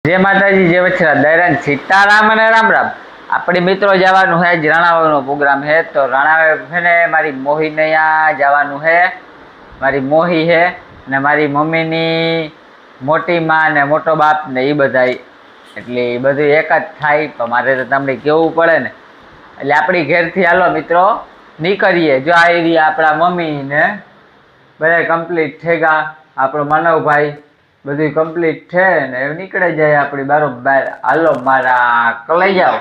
જય માતાજી, જય વછરા, દૈરાન સીતારામ અને રામ રામ. આપણે મિત્રો જવાનું છે રાણાવાવનો પ્રોગ્રામ છે, તો રાણાવાવ છે ને મારી મોહીને અહીંયા જવાનું છે. મારી મોહી છે ને મારી મમ્મીની મોટી માં ને મોટો બાપ ને એ બધા, એટલે એ બધું એક જ થાય. તો મારે તો તમને કેવું પડે ને, એટલે આપણી ઘેરથી હાલો મિત્રો નીકળીએ. જો આ એરિયા આપણા મમ્મી ને બધા કમ્પ્લીટ થઈ ગયા, આપણો માનવભાઈ બધું કમ્પ્લીટ છે ને એવું નીકળે જાય આપણી બરોબર. હાલો મારા કલાઈ જાઓ.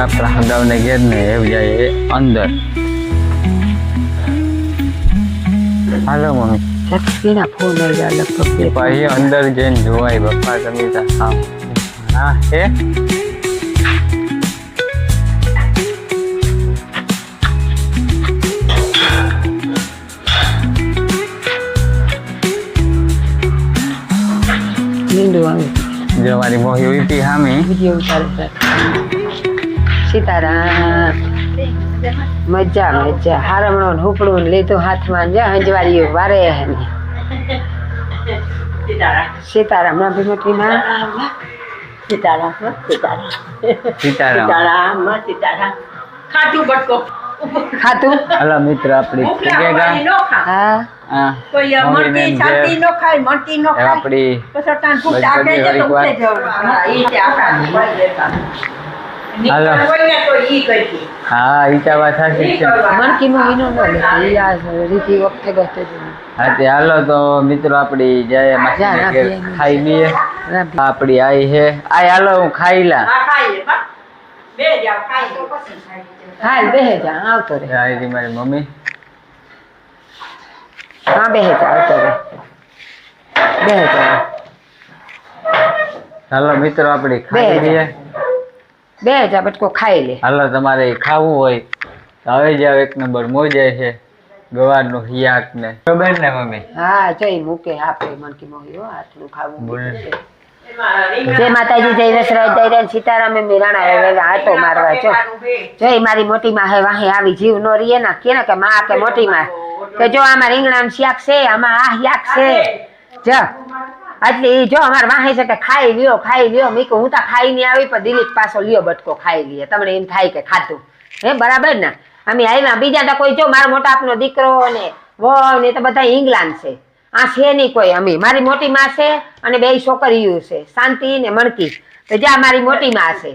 આપણા હગાવને ઘેર ને એવું જાય અંદર. હાલો મમ્મી, પછી અંદર જઈને જોવાય બાપા. તમે હા હે જો મારી મોહી ઉઠી સામે. સીતારામ. મજા મજા. હારમણો હુપડું લીધું હાથમાં, હંજવારીઓ વારે. સીતારામ ના ભીમતી માં. સીતારામ સીતારામ સીતારામ સીતારામ. ખાતું બટકો ખાતું. હલો મિત્ર, આપણી હા હા કોઈ મરતી શાંતિ નો ખાય, મરતી નો ખાય. આપણી પછી તાન ફૂટ આગે છે તો ઉઠે જવાનું. ઈ તે આપણા ભાઈ દેતા. હાલો. તો ઈ કરી. હા ઈચા વાત સાચી છે. મણકી માં ઈનો નો લે. ઈ આ રીતિ વખતે ગતે છે. હા તે હાલો તો મિત્રો આપણી જય માસી ખાઈ લઈએ. આપણી આઈ હે આ હાલો હું ખાઈ લા. હા ખાઈ લે બા. બે જાવ ખાઈ લો પછી ખાઈ લે. હા બેહે જા આવતો રે. આઈ મારી મમ્મી. હા બેહે જા આવતો રે. બેહે જા. હાલો મિત્રો આપણી ખાઈ લઈએ. બે જા બટકો ખાઈ લે. હાલો તમારે ખાવું હોય તો હવે જાવ. એક નંબર મોજાય છે ગવારનું હિયાક ને ખબર ને મમ્મી. હા જઈ મૂકે આપણે મણકી મોહ્યો આટલું ખાવું. બોલ. જય માતાજી, જય વસરાજ, દૈરાન સીતારામ. રાણા આટો મારવા જો. જય મારી મોટી માં હે વાહે આવી જીવ નો રીએ ના કે ને કે માં કે મોટી માં કે જો આમાં રીંગણાનું શાક છે, આમાં આ શાક છે. જો એટલે જો અમારે વાહે છે કે ખાઈ લ્યો ખાઈ લ્યો. મેં હું તો ખાઈ નહીં આવી પણ દિલીપ પાછો લ્યો બટકો ખાઈ લઈએ. તમને એમ થાય કે ખાતું હે બરાબર ને. અમે આવ્યા બીજા તો કોઈ જો મારો મોટા આપનો દીકરો ને વહુ ને તો બધા ઇંગ્લેન્ડ છે. આ છે નહીં કોઈ. અમે મારી મોટી માં છે અને બે છોકરીઓ છે, શાંતિ ને મણકી. તો જ્યાં મારી મોટી માં છે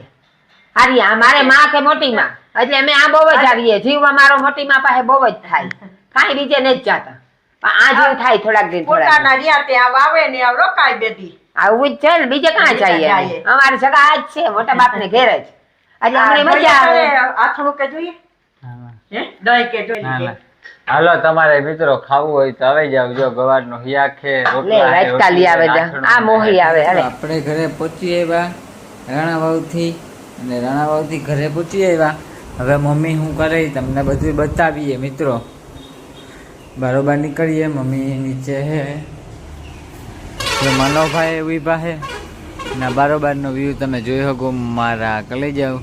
હારી મારે માં કે મોટી માં, એટલે અમે આ બહુ જ આવીએ. જીવમાં મારો મોટી માં પાસે બહુ જ થાય, કાંઈ બીજે નથી જતા. આ જેવું થાય થોડાક દિન પોતાના રહ્યા ત્યાં વાવે ને રોકાય બેટી. આવું જ છે ને, બીજે કાં જઈએ. અમારી સગા આ જ છે, મોટા બાપ ને ઘેર જ. એટલે અમને મજા આવે. આથણું કે જોઈએ હે દહીં કે જોઈ ના લે. ના હાલો તમારે મિત્રો ખાવું હોય તો આવી જાવ જો ગવારનો હિયાક છે લે, વાટકા લઈ આવે જા. આ મોહી આવે, હાલે. આપણે ઘરે પહોંચી આવ્યા રાણાવાવથી અને રાણાવાવથી ઘરે પહોંચી આવ્યા. હવે મમ્મી શું કરે ઈ તમને બધું બતાવીએ મિત્રો. બરોબર નીકળીએ. મમ્મી નીચે હે મનોભાઈ ઉભા હે ના બારોબારનો વ્યૂ તમે જોઈ શકો મારા કલે જાવ.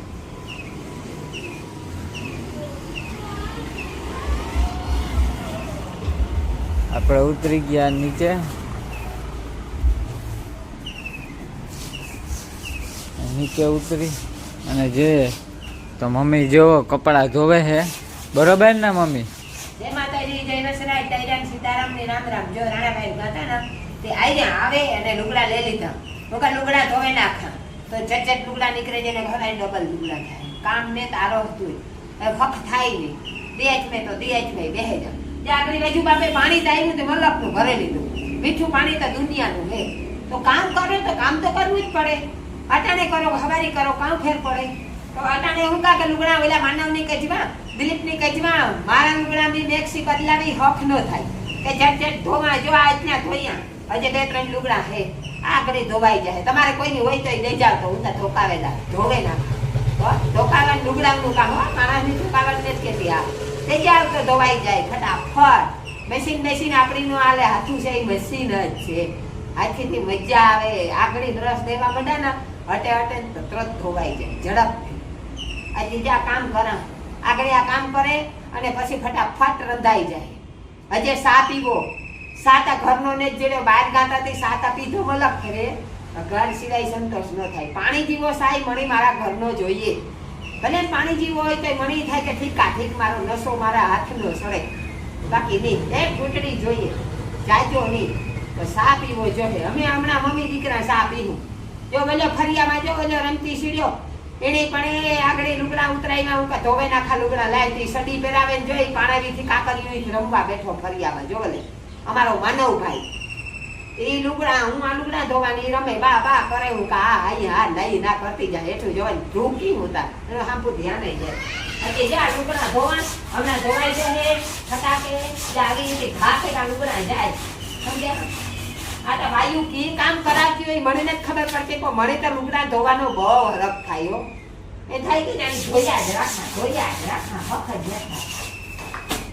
આપણે ઉતરી ગયા નીચે. નીચે ઉતરી અને જોઈએ તો મમ્મી જો કપડા ધોવે છે. બરોબર ને મમ્મી? જય માતાજી, જય વસરાજ, દૈરાન સીતારામ ને રામ રામ. જો રાણાભાઈ ગાતા ને તે આઈને આવે અને લુગડા લઈ લીધા. નોકા લુગડા ધોવે નાખા તો ચટ લુગડા નીકળે છે ને ઘણા ડબલ લુગડા થાય. કામ ને તારો હતું ફક થાય નહીં. દેજ મેં તો દેજ મેં બેહે જા. ત્યાં આગળ બાજુ બાપે પાણી તાવ્યું તો મલકનું ભરે લીધું. મીઠું પાણી તો દુનિયાનું હે. તો કામ કરો તો કામ તો કરવું જ પડે. અટાણે કરો હવારી કરો કામ ફેર પડે. તો અટાણે હું કા કે લુગડા ઓલા માનવની કજવા દિલીપની કજવા મારા લુગડાની મેક્સી બદલાવી હક ન થાય કે ઝટ ધોવા જો આ ઇતના ધોયા હજે 2-3 લુગડા હે આ ઘડી ધોવાઈ જાય. તમારે કોઈની હોય તો લઈ જાવ તો હું તો ધોકાવેલા ધોવે ના ધોકાવા લુગડાનું કામ હો માણસની ધોકાવા ને જ કેતી આ લઈ જાવ તો ધોવાઈ જાય ફટાફટ. મશીન આપણીનું આલે હાથું છે એ મશીન જ છે. હાથીથી મજા આવે. આગળી બ્રશ દેવા માંડે ને હટે તો તરત ધોવાઈ જાય ઝડપથી. આજે જ્યાં કામ કરા આગળ આ કામ કરે અને પછી ફટાફટ રંધાઈ જાય. હજે સા પીવો સાતા ઘરનો ને જેને બહાર ગાતાથી સાતા પીધો મલક કરે ઘર સિવાય સંતોષ ન થાય. પાણી જીવો સાઈ મણી મારા ઘરનો જોઈએ. ભલે પાણી જીવો હોય તો મણી થાય કે ઠીક મારો નસો મારા હાથનો સડે બાકી નહીં. એક ઘૂંટડી જોઈએ જાજો નહીં તો સા પીવો જોઈએ. અમે હમણાં મમ્મી દીકરા સા પીવું જો બોલો ફરિયામાં જો બોલો રમતી સીડ્યો એને પણ આગળ લુગડા ઉતરાઈમાં હું ધોવે નાખા લુગડા લાવી સડી પહેરાવે ને જોઈ પાણાવીથી કાકરીઓ રમવા બેઠો ફરિયામાં જો લે અમારો માનવભાઈ એ લુગડા હું આ લુગડા ધોવાની રમે બા કરે હું કા હા નહીં ના કરતી જાય એટલું જોવાય ધૂકી હોતા હાંપુ ધ્યાન જાય. હજી જ્યાં લુગડા ધોવા હમણાં ધોવાઈ જાય ફટાકે આવી રીતે ઘા ફેરા લુગડા જાય સમજ્યા. આ તો વાયુ કી કામ કરાવતી હોય મને નથી ખબર પડતી પણ મને તો લુગડા ધોવાનો બહુ હરખ થાય. એ થાય કે ધોયા જ રાખા વખત બેઠા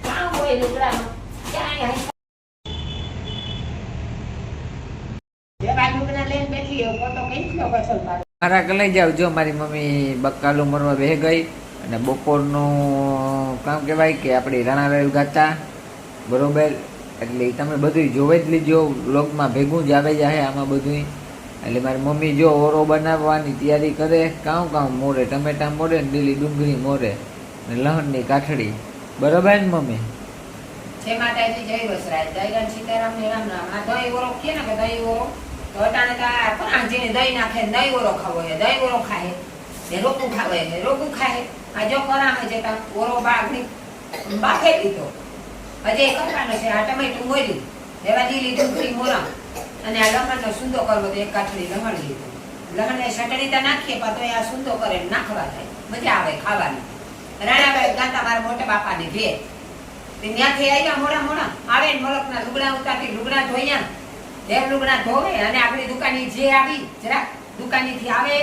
કામ હોય લુગડામાં ક્યાંય મારા કલાઈ જાવ. જો મારી મમ્મી બકાલું મરવા બેહી ગઈ અને બપોરનું કામ કહેવાય કે આપણી રાણાવેલ ગાતા બરોબર. એટલે તમે બધું જોવે જ લીજો. વ્લોગમાં ભેગું જ આવે જાય આમાં બધું. એટલે મારી મમ્મી જો ઓરો બનાવવાની તૈયારી કરે. કામ મોરે ટમેટા મોરે ને લીલી ડુંગળી મોરે ને લહણની કાઠડી. બરોબર ને મમ્મી? જય માતાજી, જય વસરાજ, દૈરાન સીતારામ ને રામ રામ. આ દહીં ઓરો કે ને કે દહીં ઓરો તો અટાણે તો આ કોણ જેને દહીં નાખે દહીં ઓરો ખાવો છે દહીં ઓરો ખાય ને રોકું ખાવે છે રોકું ખાય. આ જો કરામે જતા ઓરો બાગની બાફે લીધો હજે કરવાનો છે. આ ટમેટું મોર્યું લેવા લીલી ડુંગળી મોરા અને આ લહણનો સૂંદો કરવો તો એક કાઠડી લહણ લીધું. લહણને ચટણી તો નાખીએ પણ તો આ સૂંદો કરે નાખવા થાય મજા આવે ખાવાની. રાણાભાઈ ગાતા મારા મોટા બાપાની ભેટ ત્યાંથી આવ્યા મોડા આવે ને મલકના લુગડા ઉતારતી લુગડા ધોયા દેવ લુગડા ધોવે અને આપણી દુકાની જે આવી જરાક દુકાનીથી આવે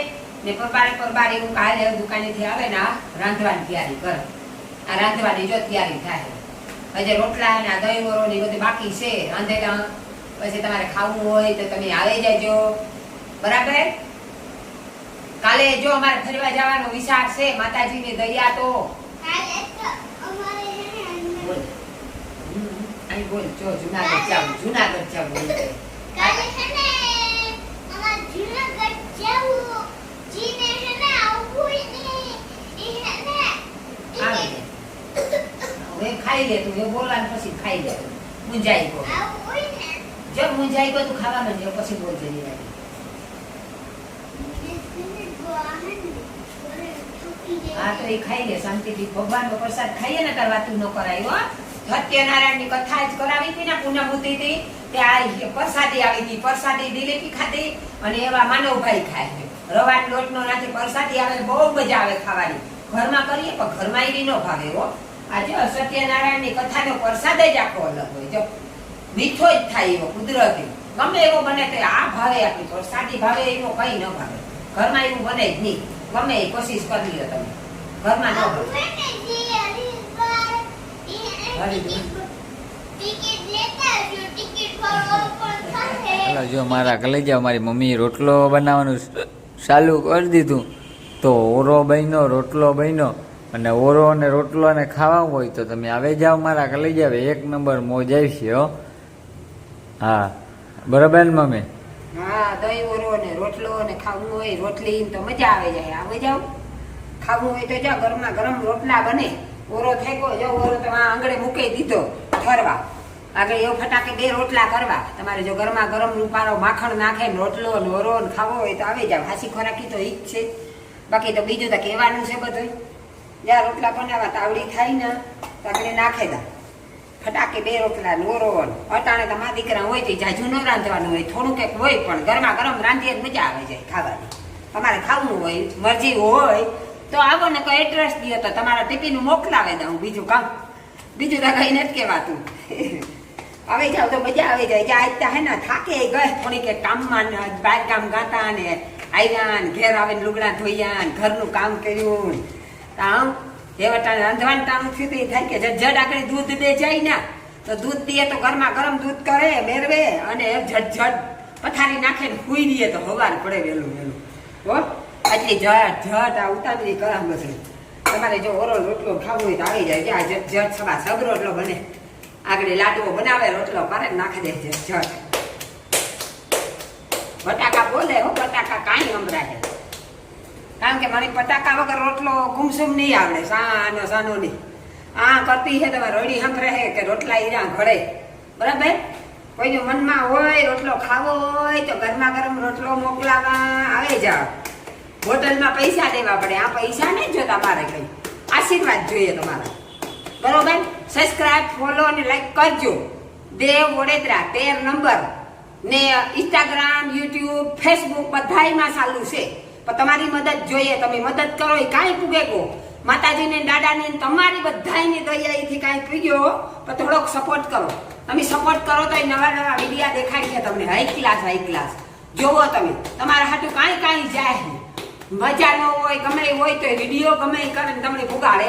ને પરબારે એવું કાલે દુકાનીથી આવે ને આ રાંધવાની તૈયારી કરે. આ રાંધવાની જો તૈયારી થાય હજે રોટલા ને આ દહીં વરો ને બધું બાકી છે રાંધેલા. પછી તમારે ખાવું હોય તો તમે આવી જજો બરાબર. કાલે જો અમારે ફરવા જવાનો વિચાર છે માતાજીની દયા તો બોલ જો જુનાગઢ જાવ કાલે છે ને અમાર જુનાગઢ જાવું જીને છે ને આવું ને એ હવે ખાઈ લે તું એ બોલવાનું પછી ખાઈ લે મુંજાઈ ગો આવું ને જો મુંજાઈ ગો તું ખાવા માંડ્યો પછી બોલ જરી વાળી. હા તો એ ખાઈ લે શાંતિથી ભગવાનનો પ્રસાદ ખાઈએ ને તાર વાતું ન કરાય હો. સત્યનારાયણની કથા જ કરાવી હતી ને પૂનમ હતી ત્યાં પ્રસાદી આવી હતી. પ્રસાદી દિલેપી ખાધી અને એવા માનવભાઈ ખાય રવાનો લોટનો નાખી પ્રસાદી આવે બહુ મજા આવે ખાવાની. ઘરમાં કરીએ પણ ઘરમાં એવી ન ભાવે હો આજે સત્યનારાયણની કથાનો પ્રસાદ જ આખો અલગ હોય. જો મીઠો જ થાય એવો કુદરતી, ગમે એવો બને તો આ ભાવે આપણી પ્રસાદી ભાવે એવો કઈ ન ભાવે. ઘરમાં એવું બને જ નહીં, ગમે એ કોશિશ કરી લો તમે, ઘરમાં ન આવું બને. હે ને જે હરીશભાઈ ટિકિટ લેતા આવજો. ટિકિટ પર ઓપન થશે. ચાલો જો મારા કલેજા મારી મમ્મીએ રોટલો બનાવવાનું ચાલુ કરી દીધું, તો ઓરો બન્યો, રોટલો બન્યો, અને ઓરો અને રોટલો ને ખાવા હોય તો તમે આવે જાઓ મારા કલેજા, એક નંબર મોજ આવી છે હો. હા બરાબર ને મમ્મી? હા, દહીં ઓરો ને રોટલો ને ખાવું હોય, રોટલી તો મજા આવે જાય. આવે જાવ ખાવું હોય તો જાઓ, ગરમા ગરમ રોટલા બને, ઓરો થેકો જો ઓરો તો આ આંગળે મૂકી દીધો ઠરવા, આગળ એવો ફટાકે 2 રોટલા કરવા. તમારે જો ગરમા ગરમ રૂપારો માખણ નાખે ને રોટલો ને ઓરો ને ખાવો હોય તો આવી જાવ. હાસી ખોરાકી તો ઈ જ છે, બાકી તો બીજું તો કહેવાનું છે બધું. જ્યાં રોટલા બનાવવા તાવડી થાય ને તો આગળ નાખે દા ફટાકે 2 રોટલા ને ઓરો. અટાણે તમારા દીકરા હોય તો જાજુ ન રાંધવાનું હોય, થોડું કંઈક હોય પણ ગરમા ગરમ રાંધીએ મજા આવે જાય ખાવાની. તમારે ખાવું હોય, મરજી હોય તો આવો ને કોઈ એડ્રેસ દો તો તમારા ટિફિન મોકલાવે દઉં. બીજું કામ બીજું તો કઈ નથી કહેવાતું. આવી જાવ તો મજા આવી જાય. જ્યાં હે ને થાકે ગઈ થોડી કે કામમાં બાર કામ ગાતા ને આવ્યા ને ઘેર આવીને લુગડા ધોયા ને ઘરનું કામ કર્યું, આમ એવા ટાણે રાંધવાનું ટાણું થયું તો એ થાય કે જડ આગળ દૂધ દે જાય ને તો દૂધ દે તો ગરમા ગરમ દૂધ કરે મેરવે અને ઝટ પથારી નાખે ને હુઈ દઈએ તો હવાર પડે વહેલું વહેલું હો. આટલી ઝટ આ ઉતારી કરામ બધું. તમારે જો ઓરો રોટલો ખાવો હોય તો આવી જાય. જ્યાં ઝટ સવા સબ રોટલો બને, આગળ લાડવો બનાવે રોટલો કરે નાખી દે ઝટ. બટાકા બોલે હો, બટાકા કાંઈ સંભળાય, કારણ કે મારી બટાકા વગર રોટલો ગુમસુમ નહીં આવડે. સાનો નહીં આ કરતી છે તમે રડી સંભળે છે કે રોટલા હીરા ઘડે. બરાબર? કોઈનું મનમાં હોય રોટલો ખાવો હોય તો ગરમા ગરમ રોટલો મોકલાવા આવે જાવ. હોટલમાં પૈસા દેવા પડે, આ પૈસા નહીં જોતા મારે કઈ, આશીર્વાદ જોઈએ તમારા. બરોબર? સબસ્ક્રાઇબ, ફોલો અને લાઈક કરજો. દેવ વડોદરા 13 નંબર ને ઇન્સ્ટાગ્રામ, યુટ્યુબ, ફેસબુક બધાયમાં ચાલુ છે. પણ તમારી મદદ જોઈએ, તમે મદદ કરો એ કાંઈ પૂગે કો માતાજીને દાદાને તમારી બધાની દયાથી કાંઈ પૂગ્યો પણ થોડોક સપોર્ટ કરો. તમે સપોર્ટ કરો તો એ નવા નવા વિડીયા દેખાય છે તમને. હાઈ ક્લાસ જોવો તમે, તમારા હાટું કાંઈ જાય. મજા ન હોય ગમે એ હોય તો વિડીયો ગમે એ કરે તમને પુગાડે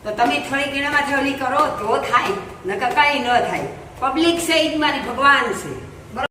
તો તમે થોડી ગીણામાં થોડી કરો તો થાય, નકર કાંઈ ન થાય. પબ્લિક છે એ જ મારી ભગવાન છે.